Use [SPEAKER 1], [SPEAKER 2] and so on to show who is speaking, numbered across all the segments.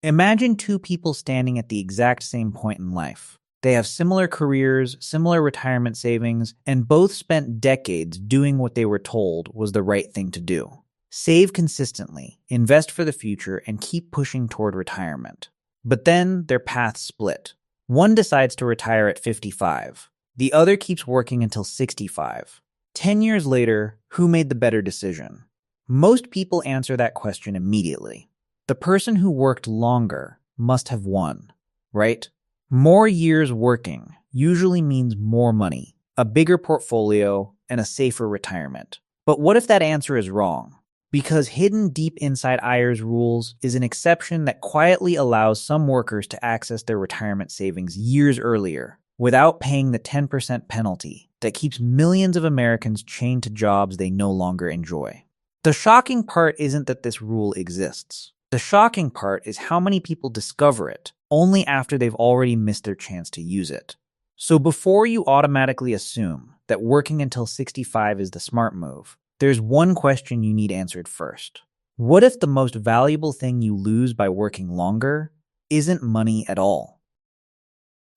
[SPEAKER 1] Imagine two people standing at the exact same point in life. They have similar careers, similar retirement savings, and both spent decades doing what they were told was the right thing to do. Save consistently, invest for the future, and keep pushing toward retirement. But then their paths split. One decides to retire at 55. The other keeps working until 65. 10 years later, who made the better decision? Most people answer that question immediately. The person who worked longer must have won, right? More years working usually means more money, a bigger portfolio, and a safer retirement. But what if that answer is wrong? Because hidden deep inside Ayer's rules is an exception that quietly allows some workers to access their retirement savings years earlier without paying the 10% penalty that keeps millions of Americans chained to jobs they no longer enjoy. The shocking part isn't that this rule exists. The shocking part is how many people discover it only after they've already missed their chance to use it. So before you automatically assume that working until 65 is the smart move, there's one question you need answered first. What if the most valuable thing you lose by working longer isn't money at all?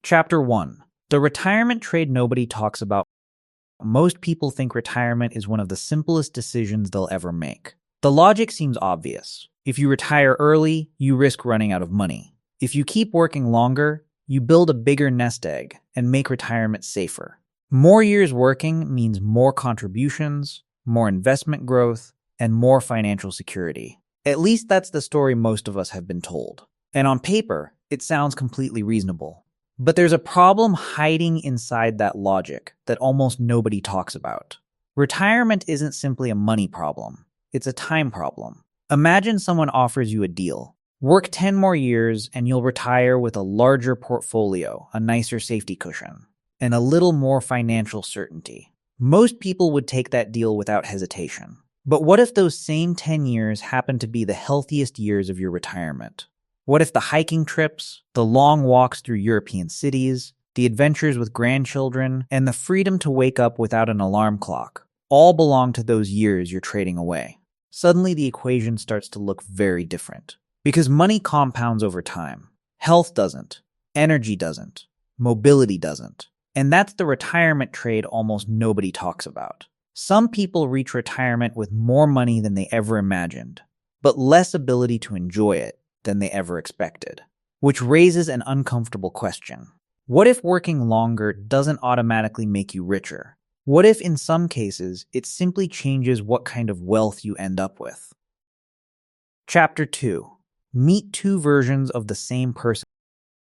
[SPEAKER 1] Chapter 1. The retirement trade nobody talks about. Most people think retirement is one of the simplest decisions they'll ever make. The logic seems obvious. If you retire early, you risk running out of money. If you keep working longer, you build a bigger nest egg and make retirement safer. More years working means more contributions, more investment growth, and more financial security. At least that's the story most of us have been told. And on paper, it sounds completely reasonable. But there's a problem hiding inside that logic that almost nobody talks about. Retirement isn't simply a money problem. It's a time problem. Imagine someone offers you a deal. Work 10 more years and you'll retire with a larger portfolio, a nicer safety cushion, and a little more financial certainty. Most people would take that deal without hesitation. But what if those same 10 years happen to be the healthiest years of your retirement? What if the hiking trips, the long walks through European cities, the adventures with grandchildren, and the freedom to wake up without an alarm clock all belong to those years you're trading away? Suddenly the equation starts to look very different. Because money compounds over time. Health doesn't. Energy doesn't. Mobility doesn't. And that's the retirement trade almost nobody talks about. Some people reach retirement with more money than they ever imagined, but less ability to enjoy it than they ever expected. Which raises an uncomfortable question. What if working longer doesn't automatically make you richer? What if in some cases it simply changes what kind of wealth you end up with? Chapter 2. Meet two versions of the same person.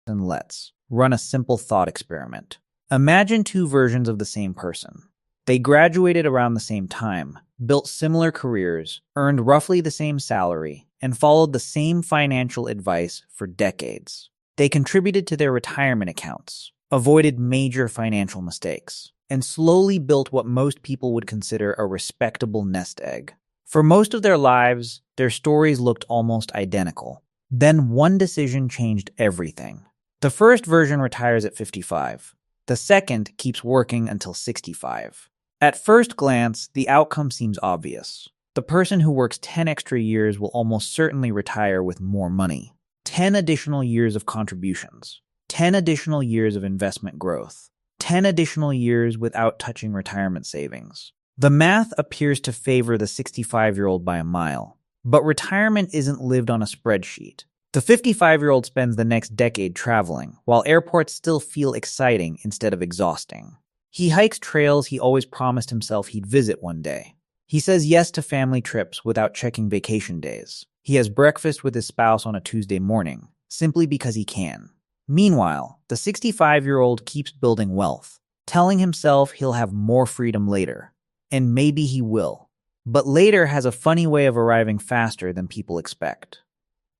[SPEAKER 1] Let's run a simple thought experiment. Imagine two versions of the same person. They graduated around the same time, built similar careers, earned roughly the same salary, and followed the same financial advice for decades. They contributed to their retirement accounts, avoided major financial mistakes, and slowly built what most people would consider a respectable nest egg. For most of their lives, their stories looked almost identical. Then one decision changed everything. The first version retires at 55. The second keeps working until 65. At first glance, the outcome seems obvious. The person who works 10 extra years will almost certainly retire with more money. 10 additional years of contributions. 10 additional years of investment growth. 10 additional years without touching retirement savings. The math appears to favor the 65-year-old by a mile. But retirement isn't lived on a spreadsheet. The 55-year-old spends the next decade traveling, while airports still feel exciting instead of exhausting. He hikes trails he always promised himself he'd visit one day. He says yes to family trips without checking vacation days. He has breakfast with his spouse on a Tuesday morning, simply because he can. Meanwhile, the 65-year-old keeps building wealth, telling himself he'll have more freedom later. And maybe he will. But later has a funny way of arriving faster than people expect.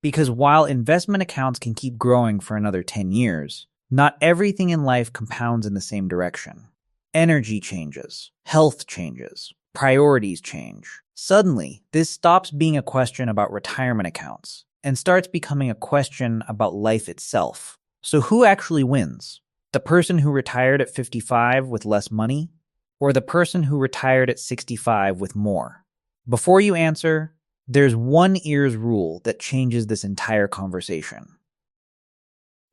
[SPEAKER 1] Because while investment accounts can keep growing for another 10 years, not everything in life compounds in the same direction. Energy changes, health changes, priorities change. Suddenly, this stops being a question about retirement accounts and starts becoming a question about life itself. So who actually wins? The person who retired at 55 with less money, or the person who retired at 65 with more? Before you answer, There's one ears rule that changes this entire conversation.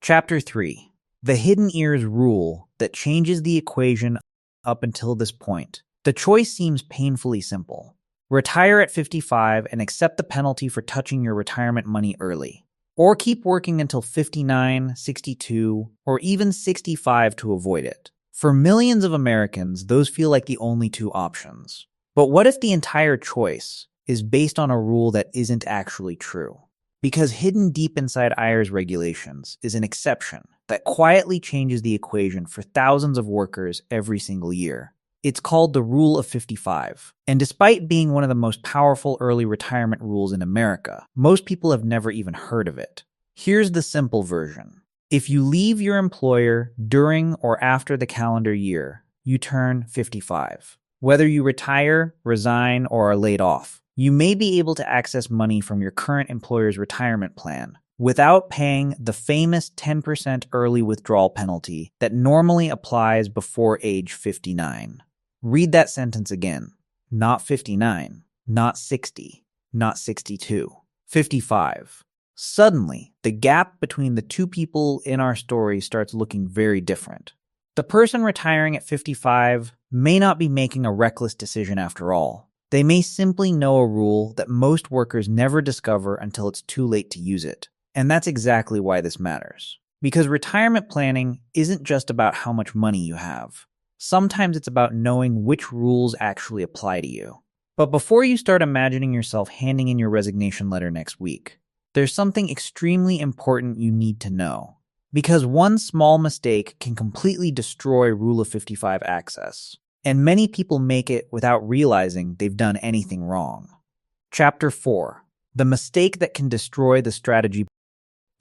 [SPEAKER 1] Chapter 3. The hidden ears rule that changes the equation up until this point. The choice seems painfully simple. Retire at 55 and accept the penalty for touching your retirement money early. Or keep working until 59, 62, or even 65 to avoid it. For millions of Americans, those feel like the only two options. But what if the entire choice is based on a rule that isn't actually true? Because hidden deep inside IRS regulations is an exception that quietly changes the equation for thousands of workers every single year. It's called the Rule of 55. And despite being one of the most powerful early retirement rules in America, most people have never even heard of it. Here's the simple version. If you leave your employer during or after the calendar year, you turn 55. Whether you retire, resign, or are laid off, you may be able to access money from your current employer's retirement plan without paying the famous 10% early withdrawal penalty that normally applies before age 59. Read that sentence again. Not 59, not 60, not 62, 55. Suddenly, the gap between the two people in our story starts looking very different. The person retiring at 55 may not be making a reckless decision after all. They may simply know a rule that most workers never discover until it's too late to use it. And that's exactly why this matters. Because retirement planning isn't just about how much money you have. Sometimes it's about knowing which rules actually apply to you. But before you start imagining yourself handing in your resignation letter next week, there's something extremely important you need to know. Because one small mistake can completely destroy Rule of 55 access. And many people make it without realizing they've done anything wrong. Chapter 4. The mistake that can destroy the strategy.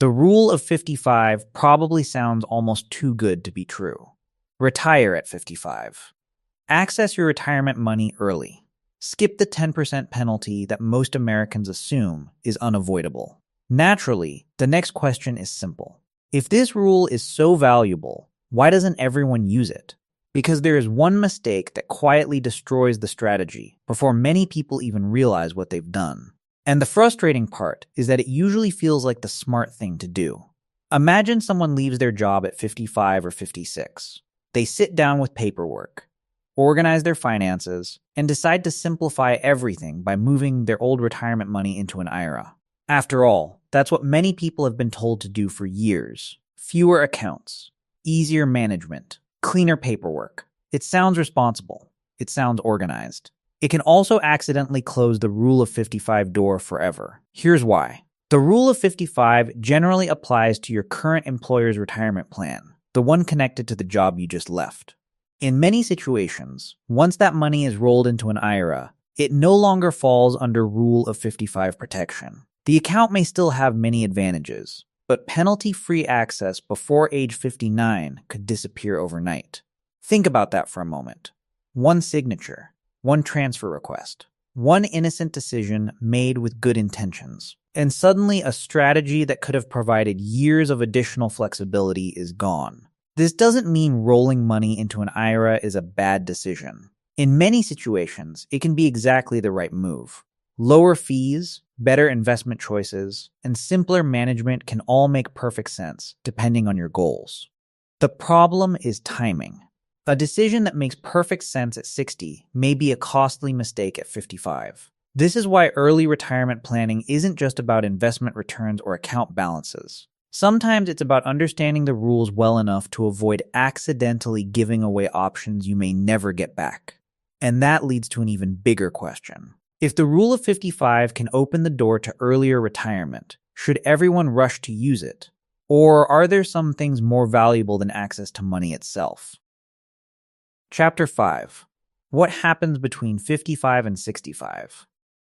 [SPEAKER 1] The Rule of 55 probably sounds almost too good to be true. Retire at 55. Access your retirement money early. Skip the 10% penalty that most Americans assume is unavoidable. Naturally, the next question is simple. If this rule is so valuable, why doesn't everyone use it? Because there is one mistake that quietly destroys the strategy before many people even realize what they've done. And the frustrating part is that it usually feels like the smart thing to do. Imagine someone leaves their job at 55 or 56. They sit down with paperwork, organize their finances, and decide to simplify everything by moving their old retirement money into an IRA. After all, that's what many people have been told to do for years. Fewer accounts, easier management, cleaner paperwork. It sounds responsible. It sounds organized. It can also accidentally close the Rule of 55 door forever. Here's why. The Rule of 55 generally applies to your current employer's retirement plan, the one connected to the job you just left. In many situations, once that money is rolled into an IRA, it no longer falls under Rule of 55 protection. The account may still have many advantages, but penalty-free access before age 59 could disappear overnight. Think about that for a moment. One signature, one transfer request, one innocent decision made with good intentions, and suddenly a strategy that could have provided years of additional flexibility is gone. This doesn't mean rolling money into an IRA is a bad decision. In many situations, it can be exactly the right move. Lower fees, better investment choices, and simpler management can all make perfect sense depending on your goals. The problem is timing. A decision that makes perfect sense at 60 may be a costly mistake at 55. This is why early retirement planning isn't just about investment returns or account balances. Sometimes it's about understanding the rules well enough to avoid accidentally giving away options you may never get back. And that leads to an even bigger question. If the Rule of 55 can open the door to earlier retirement, should everyone rush to use it? Or are there some things more valuable than access to money itself? Chapter 5. What happens between 55 and 65?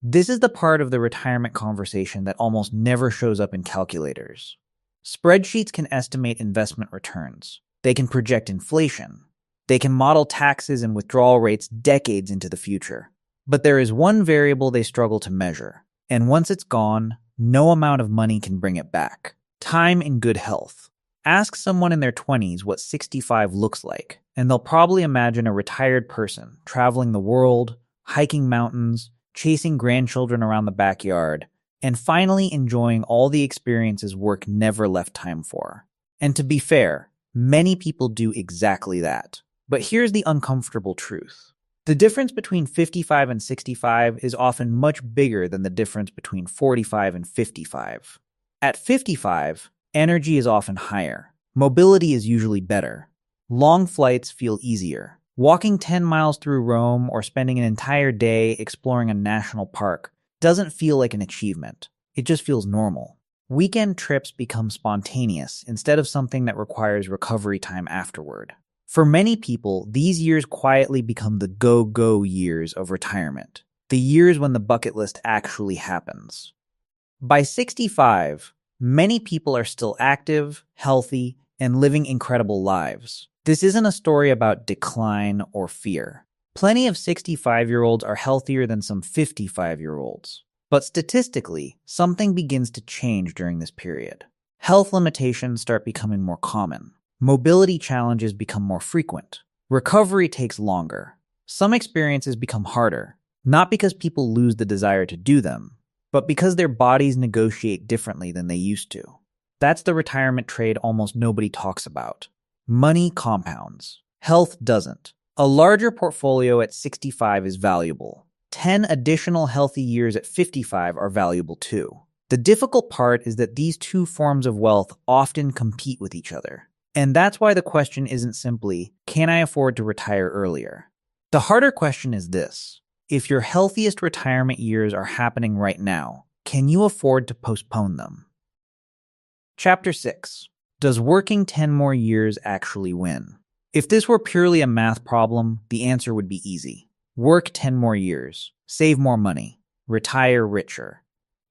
[SPEAKER 1] This is the part of the retirement conversation that almost never shows up in calculators. Spreadsheets can estimate investment returns. They can project inflation. They can model taxes and withdrawal rates decades into the future. But there is one variable they struggle to measure, and once it's gone, no amount of money can bring it back. Time in good health. Ask someone in their 20s what 65 looks like, and they'll probably imagine a retired person traveling the world, hiking mountains, chasing grandchildren around the backyard, and finally enjoying all the experiences work never left time for. And to be fair, many people do exactly that. But here's the uncomfortable truth. The difference between 55 and 65 is often much bigger than the difference between 45 and 55. At 55, energy is often higher. Mobility is usually better. Long flights feel easier. Walking 10 miles through Rome or spending an entire day exploring a national park doesn't feel like an achievement. It just feels normal. Weekend trips become spontaneous instead of something that requires recovery time afterward. For many people, these years quietly become the go-go years of retirement, the years when the bucket list actually happens. By 65, many people are still active, healthy, and living incredible lives. This isn't a story about decline or fear. Plenty of 65-year-olds are healthier than some 55-year-olds. But statistically, something begins to change during this period. Health limitations start becoming more common. Mobility challenges become more frequent. Recovery takes longer. Some experiences become harder, not because people lose the desire to do them, but because their bodies negotiate differently than they used to. That's the retirement trade almost nobody talks about. Money compounds. Health doesn't. A larger portfolio at 65 is valuable. 10 additional healthy years at 55 are valuable too. The difficult part is that these two forms of wealth often compete with each other. And that's why the question isn't simply, can I afford to retire earlier? The harder question is this: if your healthiest retirement years are happening right now, can you afford to postpone them? Chapter 6. Does working 10 more years actually win? If this were purely a math problem, the answer would be easy. Work 10 more years, save more money, retire richer.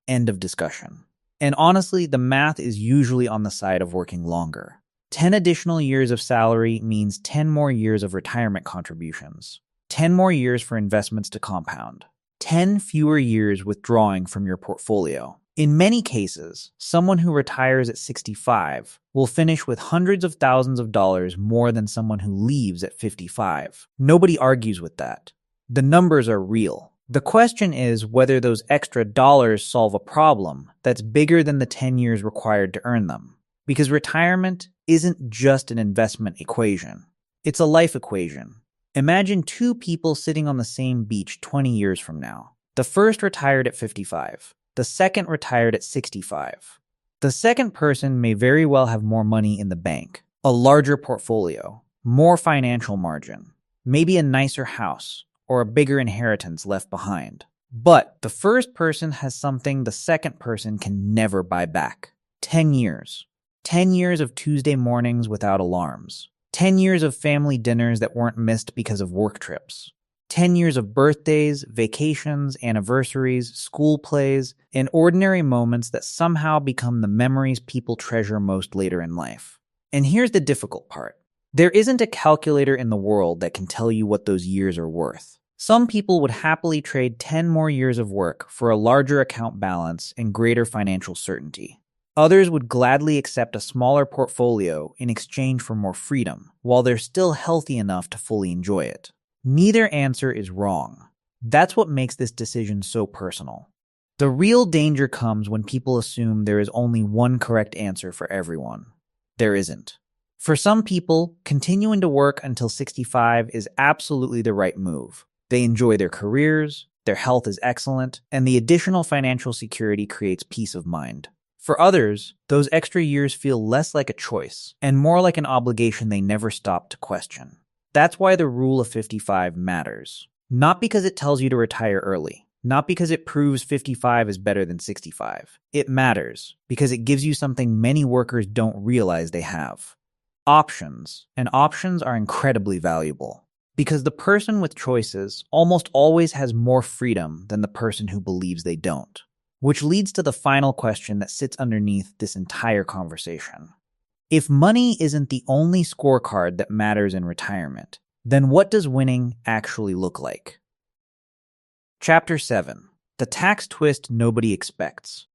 [SPEAKER 1] End of discussion. And honestly, the math is usually on the side of working longer. 10 additional years of salary means 10 more years of retirement contributions, 10 more years for investments to compound, 10 fewer years withdrawing from your portfolio. In many cases, someone who retires at 65 will finish with hundreds of thousands of dollars more than someone who leaves at 55. Nobody argues with that. The numbers are real. The question is whether those extra dollars solve a problem that's bigger than the 10 years required to earn them. Because retirement isn't just an investment equation. It's a life equation. Imagine two people sitting on the same beach 20 years from now. The first retired at 55. The second retired at 65. The second person may very well have more money in the bank, a larger portfolio, more financial margin, maybe a nicer house, or a bigger inheritance left behind. But the first person has something the second person can never buy back. 10 years. 10 years of Tuesday mornings without alarms. 10 years of family dinners that weren't missed because of work trips. 10 years of birthdays, vacations, anniversaries, school plays, and ordinary moments that somehow become the memories people treasure most later in life. And here's the difficult part. There isn't a calculator in the world that can tell you what those years are worth. Some people would happily trade 10 more years of work for a larger account balance and greater financial certainty. Others would gladly accept a smaller portfolio in exchange for more freedom, while they're still healthy enough to fully enjoy it. Neither answer is wrong. That's what makes this decision so personal. The real danger comes when people assume there is only one correct answer for everyone. There isn't. For some people, continuing to work until 65 is absolutely the right move. They enjoy their careers, their health is excellent, and the additional financial security creates peace of mind. For others, those extra years feel less like a choice and more like an obligation they never stop to question. That's why the rule of 55 matters. Not because it tells you to retire early, not because it proves 55 is better than 65. It matters because it gives you something many workers don't realize they have. Options, and options are incredibly valuable. Because the person with choices almost always has more freedom than the person who believes they don't. Which leads to the final question that sits underneath this entire conversation. If money isn't the only scorecard that matters in retirement, then what does winning actually look like? Chapter 7. The tax twist nobody expects.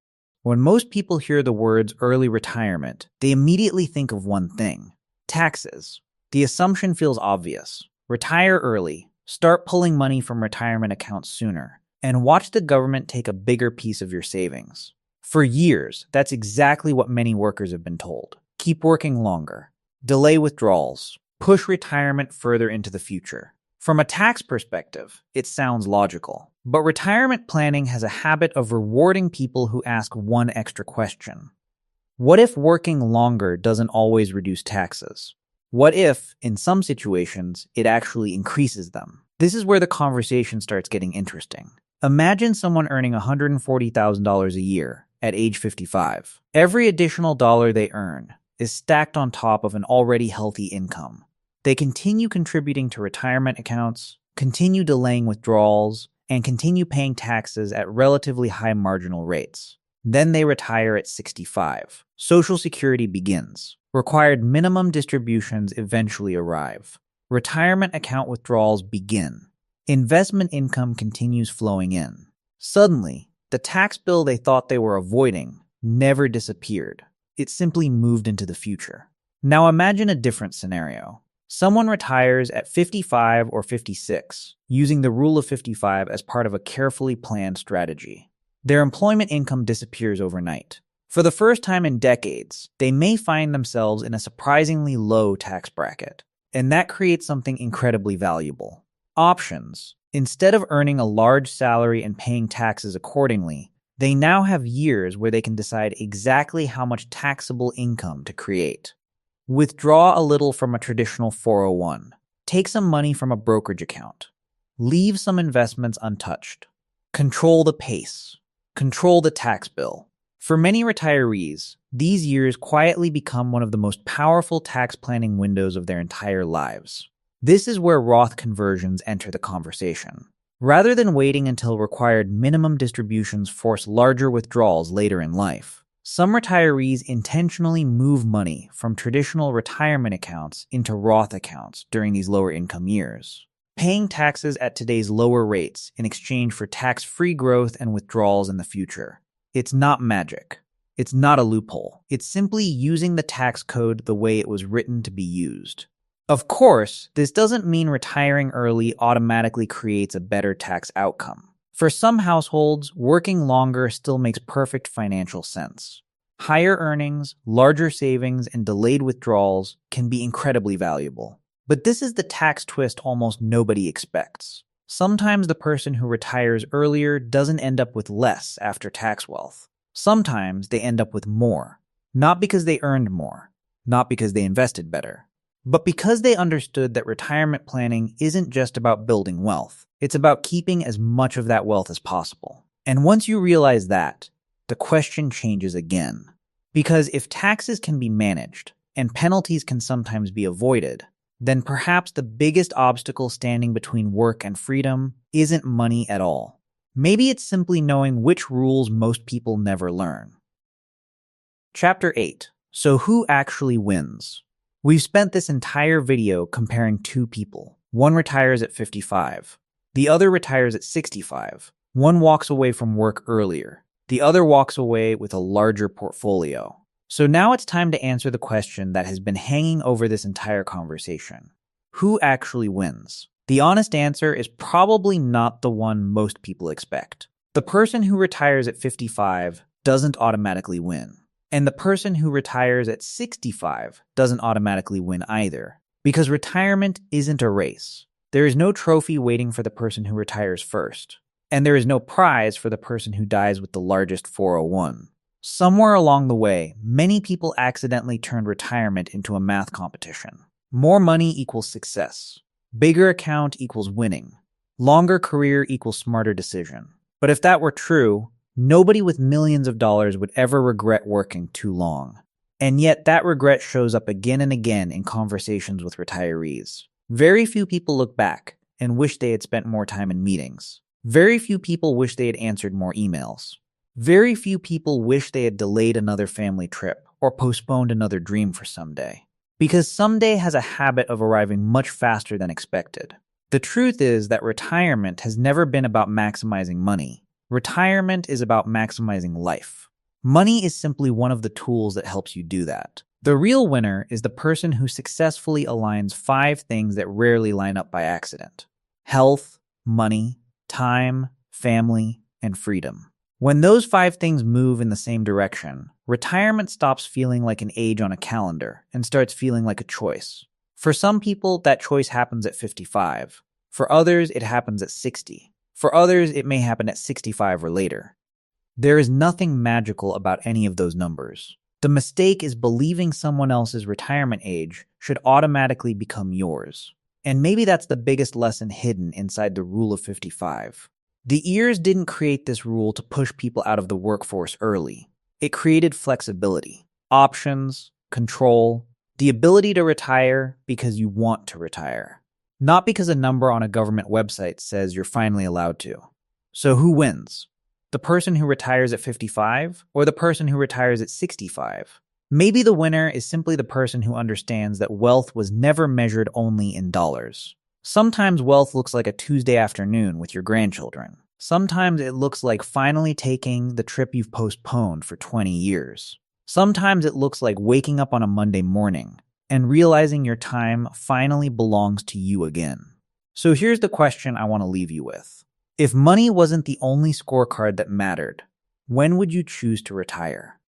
[SPEAKER 1] When most people hear the words early retirement, they immediately think of one thing: taxes. The assumption feels obvious. Retire early. Start pulling money from retirement accounts sooner. and watch the government take a bigger piece of your savings. For years, that's exactly what many workers have been told. Keep working longer. Delay withdrawals. Push retirement further into the future. From a tax perspective, it sounds logical. But retirement planning has a habit of rewarding people who ask one extra question. What if working longer doesn't always reduce taxes? What if, in some situations, it actually increases them? This is where the conversation starts getting interesting. Imagine someone earning $140,000 a year at age 55. Every additional dollar they earn is stacked on top of an already healthy income. They continue contributing to retirement accounts, continue delaying withdrawals, and continue paying taxes at relatively high marginal rates. Then they retire at 65. Social Security begins. Required minimum distributions eventually arrive. Retirement account withdrawals begin. Investment income continues flowing in. Suddenly, the tax bill they thought they were avoiding never disappeared. It simply moved into the future. Now imagine a different scenario. Someone retires at 55 or 56, using the rule of 55 as part of a carefully planned strategy. Their employment income disappears overnight. For the first time in decades, they may find themselves in a surprisingly low tax bracket, and that creates something incredibly valuable. Options. Instead of earning a large salary and paying taxes accordingly, they now have years where they can decide exactly how much taxable income to create. Withdraw a little from a traditional 401. Take some money from a brokerage account. Leave some investments untouched. Control the pace. Control the tax bill. For many retirees, these years quietly become one of the most powerful tax planning windows of their entire lives. This is where Roth conversions enter the conversation. Rather than waiting until required minimum distributions force larger withdrawals later in life, some retirees intentionally move money from traditional retirement accounts into Roth accounts during these lower income years, paying taxes at today's lower rates in exchange for tax-free growth and withdrawals in the future. It's not magic. It's not a loophole. It's simply using the tax code the way it was written to be used. Of course, this doesn't mean retiring early automatically creates a better tax outcome. For some households, working longer still makes perfect financial sense. Higher earnings, larger savings, and delayed withdrawals can be incredibly valuable. But this is the tax twist almost nobody expects. Sometimes the person who retires earlier doesn't end up with less after tax wealth. Sometimes they end up with more. Not because they earned more, not because they invested better, but because they understood that retirement planning isn't just about building wealth. It's about keeping as much of that wealth as possible. And once you realize that, the question changes again. Because if taxes can be managed, and penalties can sometimes be avoided, then perhaps the biggest obstacle standing between work and freedom isn't money at all. Maybe it's simply knowing which rules most people never learn. Chapter 8. So who actually wins? We've spent this entire video comparing two people. One retires at 55. The other retires at 65. One walks away from work earlier. The other walks away with a larger portfolio. So now it's time to answer the question that has been hanging over this entire conversation. Who actually wins? The honest answer is probably not the one most people expect. The person who retires at 55 doesn't automatically win. And the person who retires at 65 doesn't automatically win either. Because retirement isn't a race. There is no trophy waiting for the person who retires first. And there is no prize for the person who dies with the largest 401. Somewhere along the way, many people accidentally turned retirement into a math competition. More money equals success. Bigger account equals winning. Longer career equals smarter decision. But if that were true, nobody with millions of dollars would ever regret working too long. And yet that regret shows up again and again in conversations with retirees. Very few people look back and wish they had spent more time in meetings. Very few people wish they had answered more emails. Very few people wish they had delayed another family trip or postponed another dream for someday. Because someday has a habit of arriving much faster than expected. The truth is that retirement has never been about maximizing money. Retirement is about maximizing life. Money is simply one of the tools that helps you do that. The real winner is the person who successfully aligns 5 things that rarely line up by accident: health, money, time, family, and freedom. When those 5 things move in the same direction, retirement stops feeling like an age on a calendar and starts feeling like a choice. For some people, that choice happens at 55. For others, it happens at 60. For others, it may happen at 65 or later. There is nothing magical about any of those numbers. The mistake is believing someone else's retirement age should automatically become yours. And maybe that's the biggest lesson hidden inside the rule of 55. The ears didn't create this rule to push people out of the workforce early. It created flexibility, options, control, the ability to retire because you want to retire, not because a number on a government website says you're finally allowed to. So who wins? The person who retires at 55 or the person who retires at 65? Maybe the winner is simply the person who understands that wealth was never measured only in dollars. Sometimes wealth looks like a Tuesday afternoon with your grandchildren. Sometimes it looks like finally taking the trip you've postponed for 20 years. Sometimes it looks like waking up on a Monday morning and realizing your time finally belongs to you again. So here's the question I want to leave you with. If money wasn't the only scorecard that mattered, when would you choose to retire?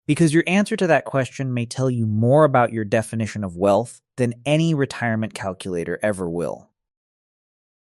[SPEAKER 1] Because your answer to that question may tell you more about your definition of wealth than any retirement calculator ever will.